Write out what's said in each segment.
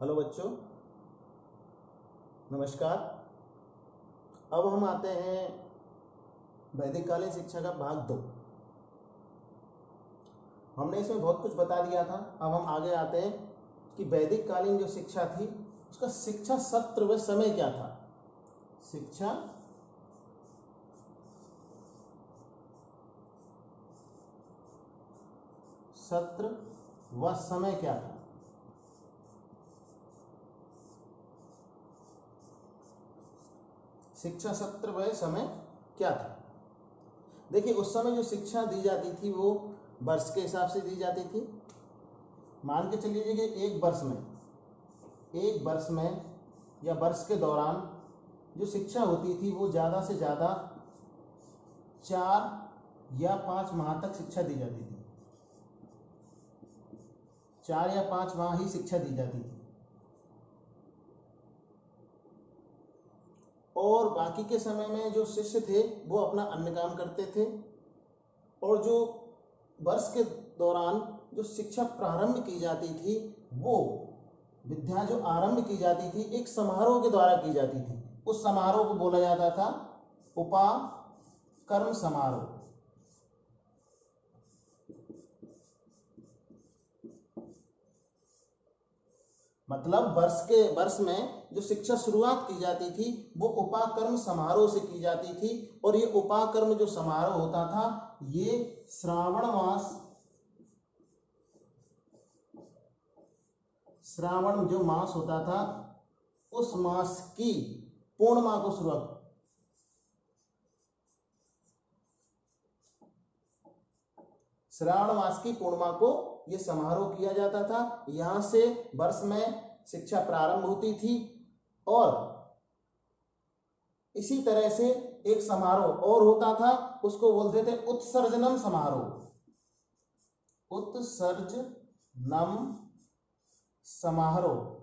Hello बच्चों, नमस्कार। अब हम आते हैं वैदिक कालीन शिक्षा का भाग 2। हमने इसमें बहुत कुछ बता दिया था। अब हम आगे आते हैं कि वैदिक कालीन जो शिक्षा थी उसका शिक्षा सत्र व समय क्या था। शिक्षा सत्र व समय क्या था। शिक्षा सत्र व समय क्या था। देखिए, उस समय जो शिक्षा दी जाती थी वो वर्ष के हिसाब से दी जाती थी। मान के चलिए कि एक वर्ष में या वर्ष के दौरान जो शिक्षा होती थी वो ज़्यादा से ज़्यादा 4 या 5 माह तक शिक्षा दी जाती थी। 4 या 5 माह ही शिक्षा दी जाती थी और बाकी के समय में जो शिष्य थे वो अपना अन्य काम करते थे। और जो वर्ष के दौरान जो शिक्षा प्रारंभ की जाती थी वो विद्या जो आरंभ की जाती थी एक समारोह के द्वारा की जाती थी। उस समारोह को बोला जाता था उपाकर्म समारोह। मतलब वर्ष में जो शिक्षा शुरुआत की जाती थी वो उपाकर्म समारोह से की जाती थी। और ये उपाकर्म जो समारोह होता था ये श्रावण जो मास होता था उस मास की पूर्णिमा को श्रावण मास की पूर्णिमा को ये समारोह किया जाता था। यहां से वर्ष में शिक्षा प्रारंभ होती थी और इसी तरह से एक समारोह और होता था, उसको बोलते थे उत्सर्जनम समारोह। उत्सर्जनम समारोह।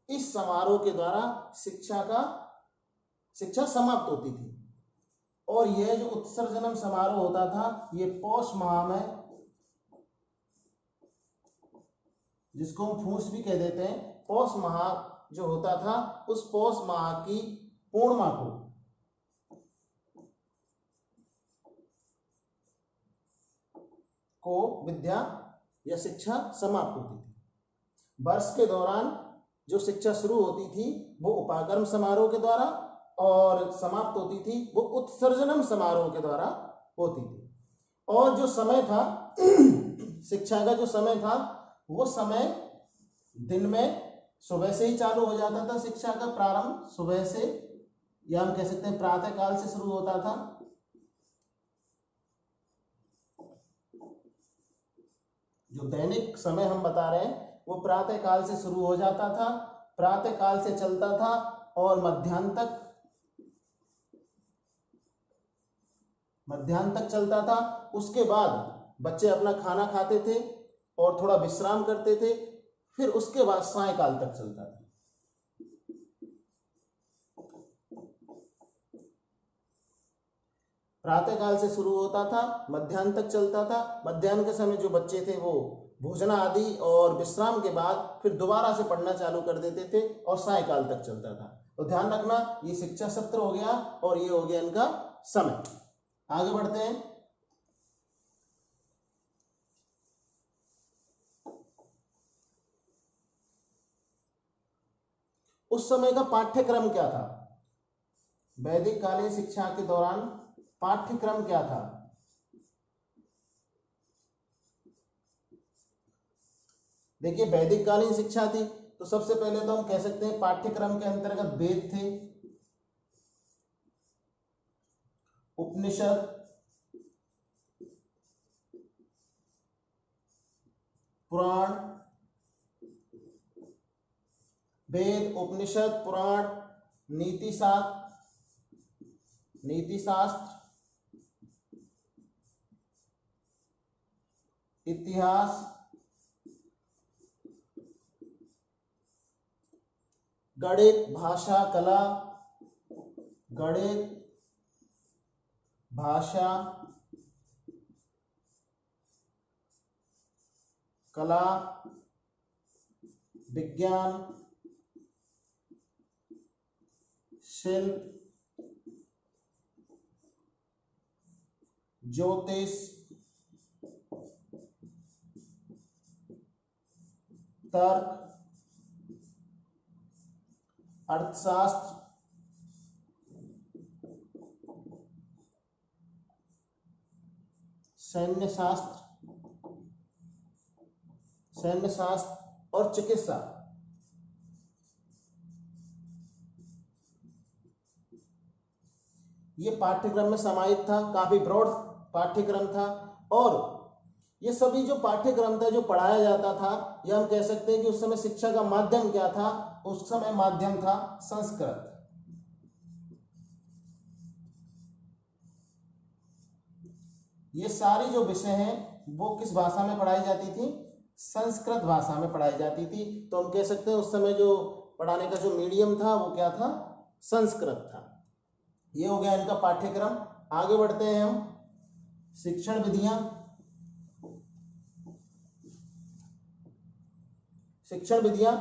इस समारोह के द्वारा शिक्षा समाप्त होती थी। और यह जो उत्सर्जनम समारोह होता था ये पौष माह में, जिसको हम फूस भी कह देते हैं, पौष माह जो होता था उस पौष माह की पूर्णिमा को विद्या या शिक्षा समाप्त होती थी। वर्ष के दौरान जो शिक्षा शुरू होती थी वो उपाकर्म समारोह के द्वारा और समाप्त होती थी वो उत्सर्जनम समारोह के द्वारा होती थी। और जो समय था शिक्षा का जो समय था वो समय दिन में सुबह से ही चालू हो जाता था। शिक्षा का प्रारंभ सुबह से, या हम कह सकते हैं प्रातः काल से शुरू होता था। जो दैनिक समय हम बता रहे हैं वो प्रातः काल से शुरू हो जाता था, प्रातः काल से चलता था और मध्याह्न तक चलता था। उसके बाद बच्चे अपना खाना खाते थे और थोड़ा विश्राम करते थे, फिर उसके बाद सायंकाल तक चलता था। प्रातः काल से शुरू होता था, मध्याह्न तक चलता था। मध्याह्न के समय जो बच्चे थे वो भोजन आदि और विश्राम के बाद फिर दोबारा से पढ़ना चालू कर देते थे और सायंकाल तक चलता था। तो ध्यान रखना, ये शिक्षा सत्र हो गया और ये हो गया इनका समय। आगे बढ़ते हैं। उस समय का पाठ्यक्रम क्या था? वैदिक कालीन शिक्षा के दौरान पाठ्यक्रम क्या था? देखिए, वैदिक कालीन शिक्षा थी तो सबसे पहले तो हम कह सकते हैं पाठ्यक्रम के अंतर्गत वेद थे, उपनिषद, पुराण, वेद, उपनिषद, पुराण, नीति शास्त्र, इतिहास, गणित, भाषा, कला, गणित, भाषा, कला, विज्ञान, शिल्प, ज्योतिष, तर्क, अर्थशास्त्र, सैन्य शास्त्र और चिकित्सा। ये पाठ्यक्रम में समाहित था, काफी ब्रॉड पाठ्यक्रम था। और ये सभी जो पाठ्यक्रम था जो पढ़ाया जाता था, ये हम कह सकते हैं कि उस समय शिक्षा का माध्यम क्या था? उस समय माध्यम था संस्कृत। ये सारी जो विषय हैं वो किस भाषा में पढ़ाई जाती थी? संस्कृत भाषा में पढ़ाई जाती थी। तो हम कह सकते हैं उस समय जो पढ़ाने का जो मीडियम था वो क्या था? संस्कृत था। ये हो गया इनका पाठ्यक्रम। आगे बढ़ते हैं हम। शिक्षण विधियां। शिक्षण विधियां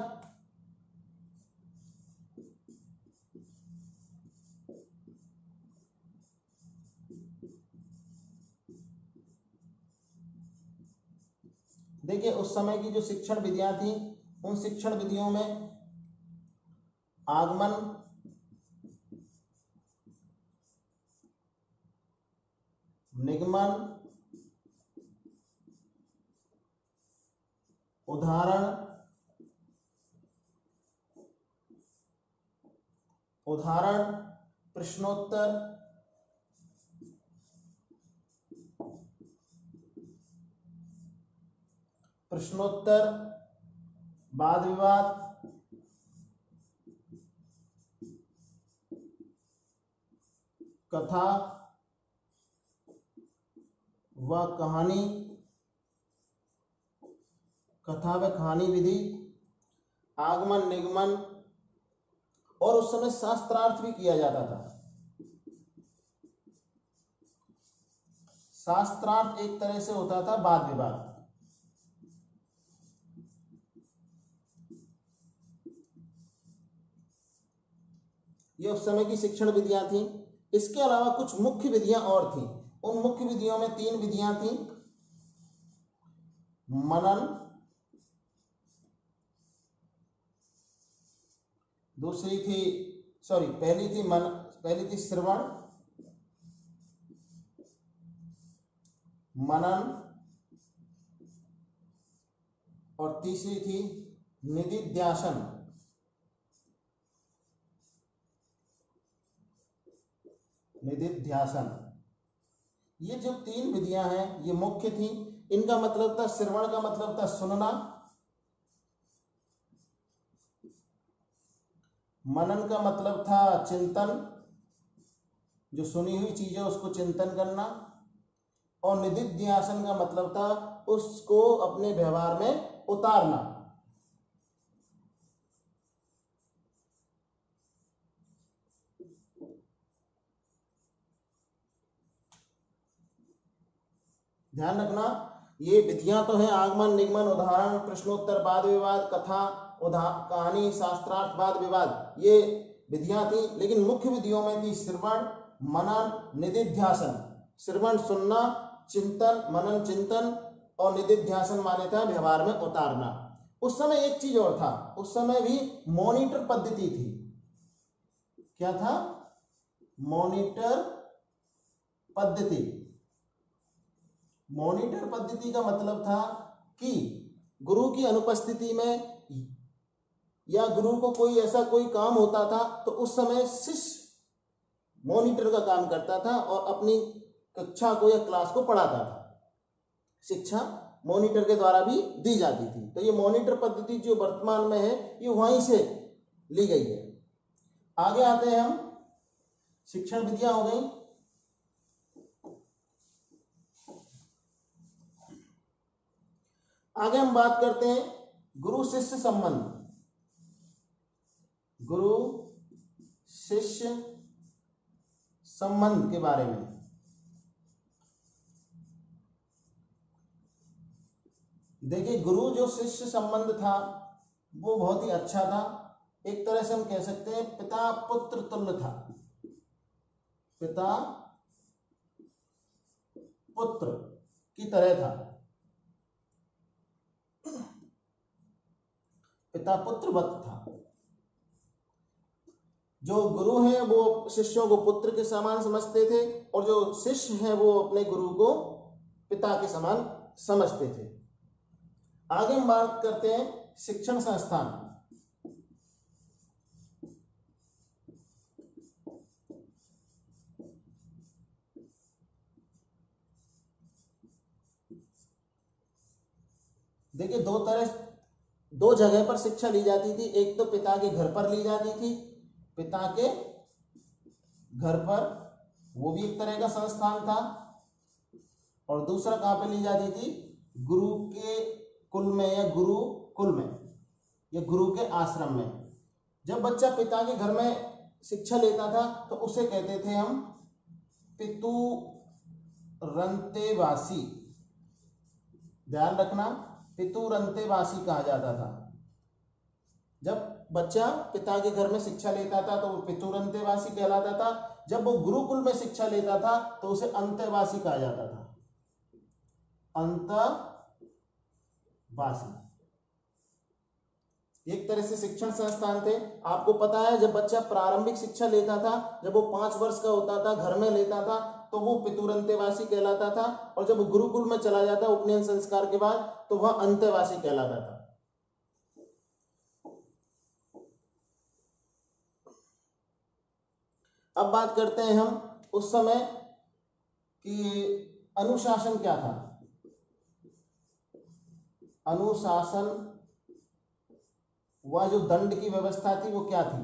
देखिए, उस समय की जो शिक्षण विधियां थी, उन शिक्षण विधियों में आगमन, निगमन, उदाहरण, प्रश्नोत्तर, वाद विवाद, कथा व कहानी, कथा व कहानी विधि, आगमन, निगमन, और उस समय शास्त्रार्थ भी किया जाता था। शास्त्रार्थ एक तरह से होता था वाद विवाद। ये उस समय की शिक्षण विधियां थी। इसके अलावा कुछ मुख्य विधियां और थी। उन मुख्य विधियों में 3 विधियां थी। मनन, पहली थी श्रवण, मनन, और तीसरी थी निदिध्यासन। ये जो 3 विधियां हैं ये मुख्य थी। इनका मतलब था, श्रवण का मतलब था सुनना, मनन का मतलब था चिंतन, जो सुनी हुई चीज है उसको चिंतन करना, और निदिध्यासन का मतलब था उसको अपने व्यवहार में उतारना। ध्यान रखना, ये विधियां तो हैं आगमन, निगमन, उदाहरण, प्रश्नोत्तर, वाद विवाद, कथा, कहानी, शास्त्रार्थ, वाद विवाद, ये विधियां थी। लेकिन मुख्य विधियों में थी श्रवण, मनन, निदिध्यासन। श्रवण सुनना, चिंतन, मनन चिंतन, और निदिध्यासन माने था व्यवहार में उतारना। उस समय एक चीज और था, उस समय भी मॉनिटर पद्धति थी। क्या था? मॉनिटर पद्धति। मॉनिटर पद्धति का मतलब था कि गुरु की अनुपस्थिति में या गुरु को कोई काम होता था तो उस समय शिष्य मॉनिटर का काम करता था और अपनी कक्षा को या क्लास को पढ़ाता था। शिक्षा मॉनिटर के द्वारा भी दी जाती थी। तो ये मॉनिटर पद्धति जो वर्तमान में है ये वहीं से ली गई है। आगे आते हैं हम। शिक्षण विधियां हो गई। आगे हम बात करते हैं गुरु शिष्य संबंध। गुरु शिष्य संबंध के बारे में। देखिए, गुरु जो शिष्य संबंध था वो बहुत ही अच्छा था। एक तरह से हम कह सकते हैं पिता पुत्र तुल्य था। पिता पुत्र की तरह था, पिता पुत्र वत था। जो गुरु हैं वो शिष्यों को पुत्र के समान समझते थे, और जो शिष्य हैं वो अपने गुरु को पिता के समान समझते थे। आगे हम बात करते हैं शिक्षण संस्थान। देखिए, दो जगह पर शिक्षा ली जाती थी। एक तो पिता के घर पर ली जाती थी, पिता के घर पर, वो भी एक तरह का संस्थान था। और दूसरा कहाँ पे ली जाती थी? गुरु के कुल में या गुरुकुल में या गुरु के आश्रम में। जब बच्चा पिता के घर में शिक्षा लेता था तो उसे कहते थे हम पितुरंतेवासी। ध्यान रखना, पितुरंतेवासी कहा जाता था। जब बच्चा पिता के घर में शिक्षा लेता था तो वो पितुरंतेवासी कहलाता था। जब वो गुरुकुल में शिक्षा लेता था तो उसे अंतेवासी कहा जाता था। अंतवासी एक तरह से शिक्षण संस्थान थे। आपको पता है, जब बच्चा प्रारंभिक शिक्षा लेता था, जब वो 5 वर्ष का होता था, घर में लेता था, तो वो पितुरंतेवासी कहलाता था। और जब वो गुरुकुल में चला जाता उपनयन संस्कार के बाद, तो वह अंतेवासी कहलाता था। अब बात करते हैं हम उस समय कि अनुशासन क्या था। अनुशासन व जो दंड की व्यवस्था थी वो क्या थी?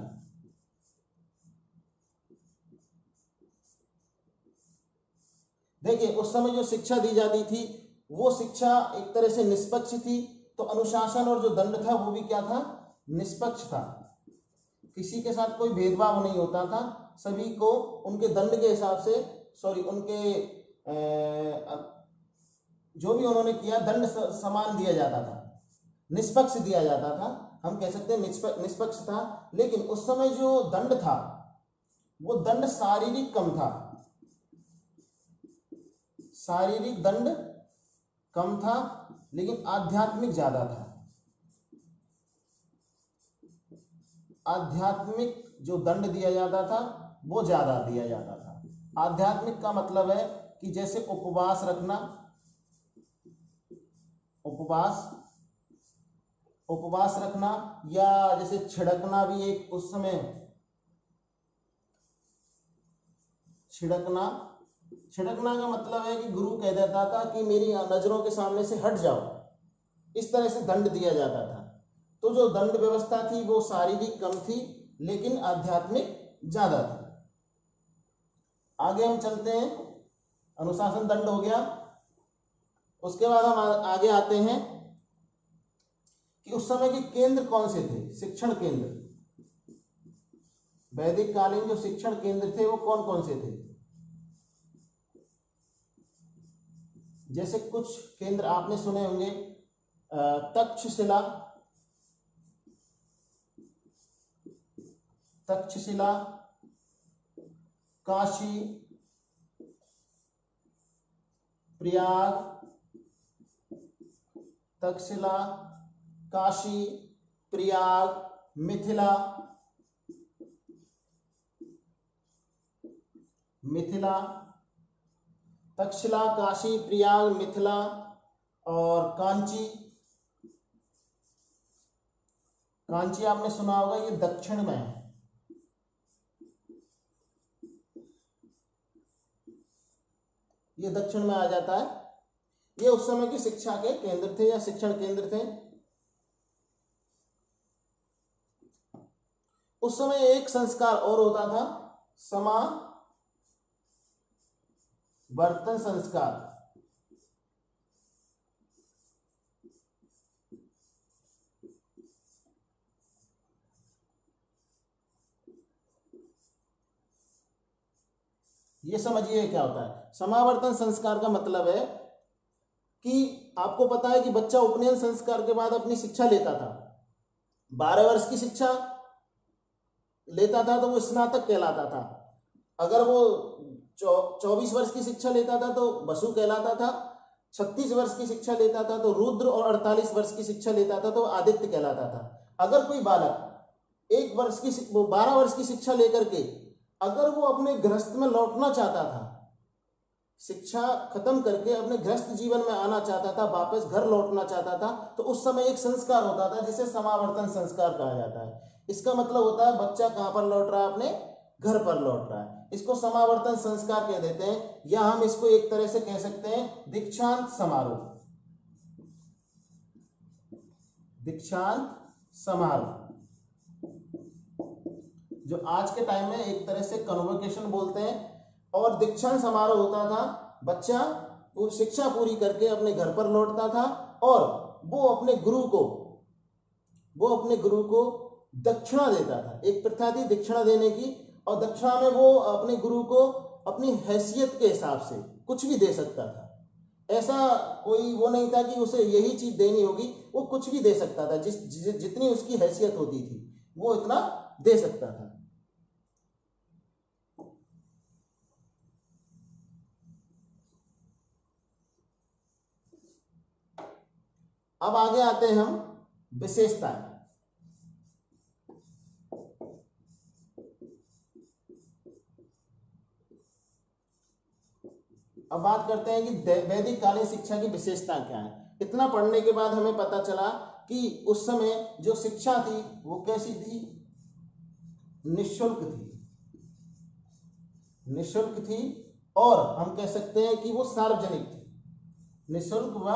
देखिए, उस समय जो शिक्षा दी जाती थी वो शिक्षा एक तरह से निष्पक्ष थी। तो अनुशासन और जो दंड था वो भी क्या था? निष्पक्ष था। किसी के साथ कोई भेदभाव नहीं होता था, सभी को उनके दंड के हिसाब से, उनके जो भी उन्होंने किया दंड समान दिया जाता था, निष्पक्ष दिया जाता था। हम कह सकते हैं निष्पक्ष था। लेकिन उस समय जो दंड था वो दंड शारीरिक कम था। शारीरिक दंड कम था लेकिन आध्यात्मिक ज्यादा था। आध्यात्मिक जो दंड दिया जाता था वो ज्यादा दिया जाता था। आध्यात्मिक का मतलब है कि जैसे उपवास रखना, उपवास रखना, या जैसे छिड़कना भी एक उस समय, छिड़कना का मतलब है कि गुरु कह देता था कि मेरी नजरों के सामने से हट जाओ। इस तरह से दंड दिया जाता था। तो जो दंड व्यवस्था थी वो शारीरिक कम थी लेकिन आध्यात्मिक ज्यादा थी। आगे हम चलते हैं। अनुशासन दंड हो गया। उसके बाद हम आगे आते हैं कि उस समय के केंद्र कौन से थे? शिक्षण केंद्र, वैदिक कालीन जो शिक्षण केंद्र थे वो कौन कौन से थे? जैसे कुछ केंद्र आपने सुने होंगे, तक्षशिला, काशी, प्रयाग, तक्षशिला, काशी, प्रयाग, मिथिला, तक्षशिला, काशी, प्रयाग, मिथिला और कांची। कांची आपने सुना होगा, ये दक्षिण में है। ये दक्षिण में आ जाता है। ये उस समय की शिक्षा के केंद्र थे या शिक्षण केंद्र थे। उस समय एक संस्कार और होता था, समावर्तन संस्कार। ये समझिए क्या होता है। समावर्तन संस्कार का मतलब है कि आपको पता है कि बच्चा उपनयन संस्कार के बाद अपनी शिक्षा लेता था। 12 वर्ष की शिक्षा लेता था तो वो स्नातक कहलाता था। अगर वो 24 वर्ष की शिक्षा लेता था तो वसु कहलाता था। 36 वर्ष की शिक्षा लेता था तो रुद्र, और 48 वर्ष की शिक्षा लेता था तो आदित्य कहलाता था। अगर कोई बालक 12 वर्ष की शिक्षा लेकर के अगर वो अपने गृहस्थ में लौटना चाहता था, शिक्षा खत्म करके अपने गृहस्थ जीवन में आना चाहता था, वापस घर लौटना चाहता था, तो उस समय एक संस्कार होता था जिसे समावर्तन संस्कार कहा जाता है। इसका मतलब होता है बच्चा कहां पर लौट रहा है? अपने घर पर लौट रहा है। इसको समावर्तन संस्कार कह देते हैं, या हम इसको एक तरह से कह सकते हैं दीक्षांत समारोह। दीक्षांत समारोह जो आज के टाइम में एक तरह से कन्वोकेशन बोलते हैं। और दीक्षांत समारोह होता था, बच्चा वो शिक्षा पूरी करके अपने घर पर लौटता था और वो अपने गुरु को दक्षिणा देता था। एक प्रथा थी दक्षिणा देने की, और दक्षिणा में वो अपने गुरु को अपनी हैसियत के हिसाब से कुछ भी दे सकता था। ऐसा कोई वो नहीं था कि उसे यही चीज देनी होगी, वो कुछ भी दे सकता था। जितनी उसकी हैसियत होती थी वो इतना दे सकता था। अब आगे आते हैं हम विशेषताएं। अब बात करते हैं कि वैदिक कालीन शिक्षा की विशेषता क्या है। इतना पढ़ने के बाद हमें पता चला कि उस समय जो शिक्षा थी वो कैसी थी? निःशुल्क थी, और हम कह सकते हैं कि वो सार्वजनिक थी। निःशुल्क व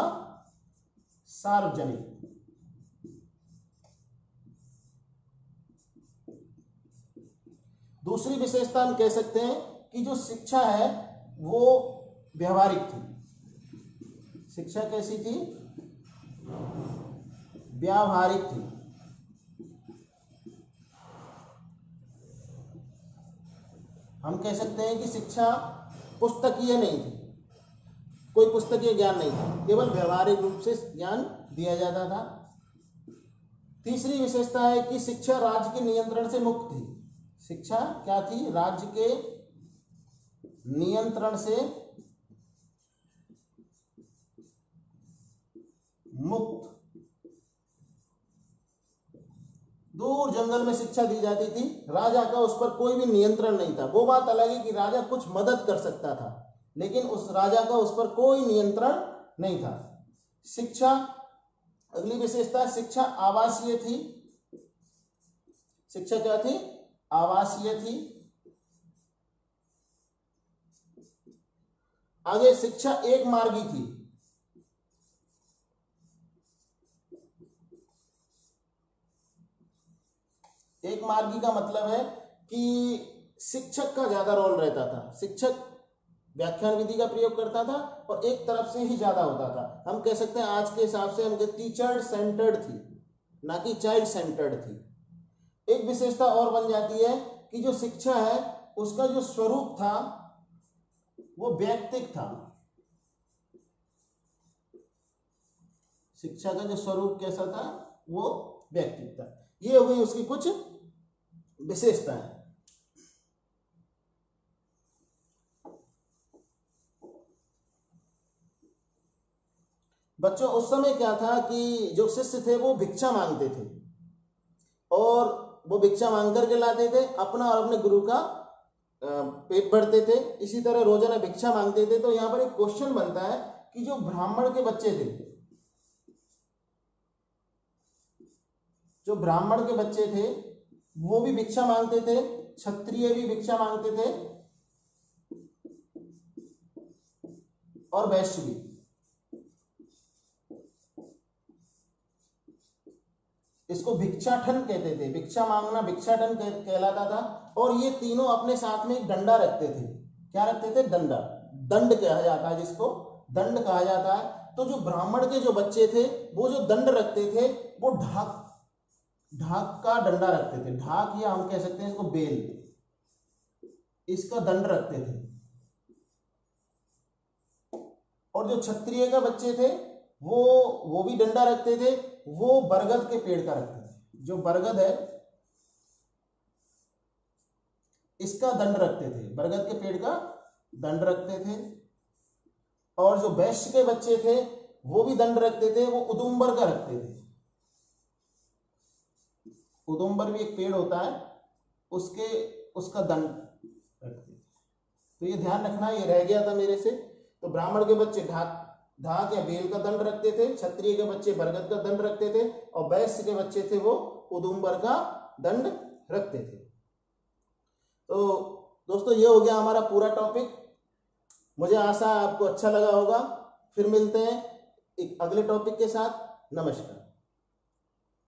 सार्वजनिक। दूसरी विशेषता हम कह सकते हैं कि जो शिक्षा है वो व्यवहारिक थी। शिक्षा कैसी थी? व्यावहारिक थी। हम कह सकते हैं कि शिक्षा पुस्तकीय नहीं थी, कोई पुस्तकीय ज्ञान नहीं था, केवल व्यवहारिक रूप से ज्ञान दिया जाता था। तीसरी विशेषता है कि शिक्षा राज्य के नियंत्रण से मुक्त थी। शिक्षा क्या थी? राज्य के नियंत्रण से मुक्त। दूर जंगल में शिक्षा दी जाती थी, राजा का उस पर कोई भी नियंत्रण नहीं था। वो बात अलग है कि राजा कुछ मदद कर सकता था, लेकिन उस राजा का उस पर कोई नियंत्रण नहीं था। शिक्षा, अगली विशेषता, शिक्षा आवासीय थी। शिक्षा क्या थी? आवासीय थी। आगे शिक्षा एक मार्गी थी। एक मार्गी का मतलब है कि शिक्षक का ज्यादा रोल रहता था। शिक्षक व्याख्यान विधि का प्रयोग करता था और एक तरफ से ही ज्यादा होता था। हम कह सकते हैं आज के हिसाब से हम टीचर सेंटर्ड थी, ना कि चाइल्ड सेंटर्ड थी। एक विशेषता और बन जाती है कि जो शिक्षा है उसका जो स्वरूप था वो व्यक्तिक था। शिक्षा का जो स्वरूप कैसा था? वो व्यक्तिक था। ये हो गई उसकी कुछ विशेषताएं। बच्चों, उस समय क्या था कि जो शिष्य थे वो भिक्षा मांगते थे, और वो भिक्षा मांग करके लाते थे, अपना और अपने गुरु का पेट भरते थे। इसी तरह रोजाना भिक्षा मांगते थे। तो यहां पर एक क्वेश्चन बनता है कि जो ब्राह्मण के बच्चे थे, वो भी भिक्षा मांगते थे, क्षत्रिय भी भिक्षा मांगते थे, और वैश्य भी। इसको भिक्षाटन कहते थे। भिक्षा मांगना भिक्षाटन कहलाता था। और ये तीनों अपने साथ में एक डंडा रखते थे। क्या रखते थे? डंडा। दंड कहा जाता है, जिसको दंड कहा जाता है। तो जो ब्राह्मण के जो बच्चे थे वो जो दंड रखते थे वो ढाक का डंडा रखते थे। ढाक, या हम कह सकते हैं इसको बेल, इसका दंड रखते थे। और जो क्षत्रिय के बच्चे थे वो भी डंडा रखते थे, वो बरगद के पेड़ का रखते थे। जो बरगद है इसका दंड रखते थे, बरगद के पेड़ का दंड रखते थे। और जो वैश्य के बच्चे थे वो भी दंड रखते थे, वो उदुम्बर का रखते थे। उदुम्बर भी एक पेड़ होता है, उसका दंड रखते थे। तो ये ध्यान रखना, ये रह गया था मेरे से। तो ब्राह्मण के बच्चे ढाक या बेल का दंड रखते थे, क्षत्रिय के बच्चे बरगद का दंड रखते थे, और वैश्य के बच्चे थे वो उदुम्बर का दंड रखते थे। तो दोस्तों ये हो गया हमारा पूरा टॉपिक। मुझे आशा है आपको अच्छा लगा होगा। फिर मिलते हैं एक अगले टॉपिक के साथ। नमस्कार।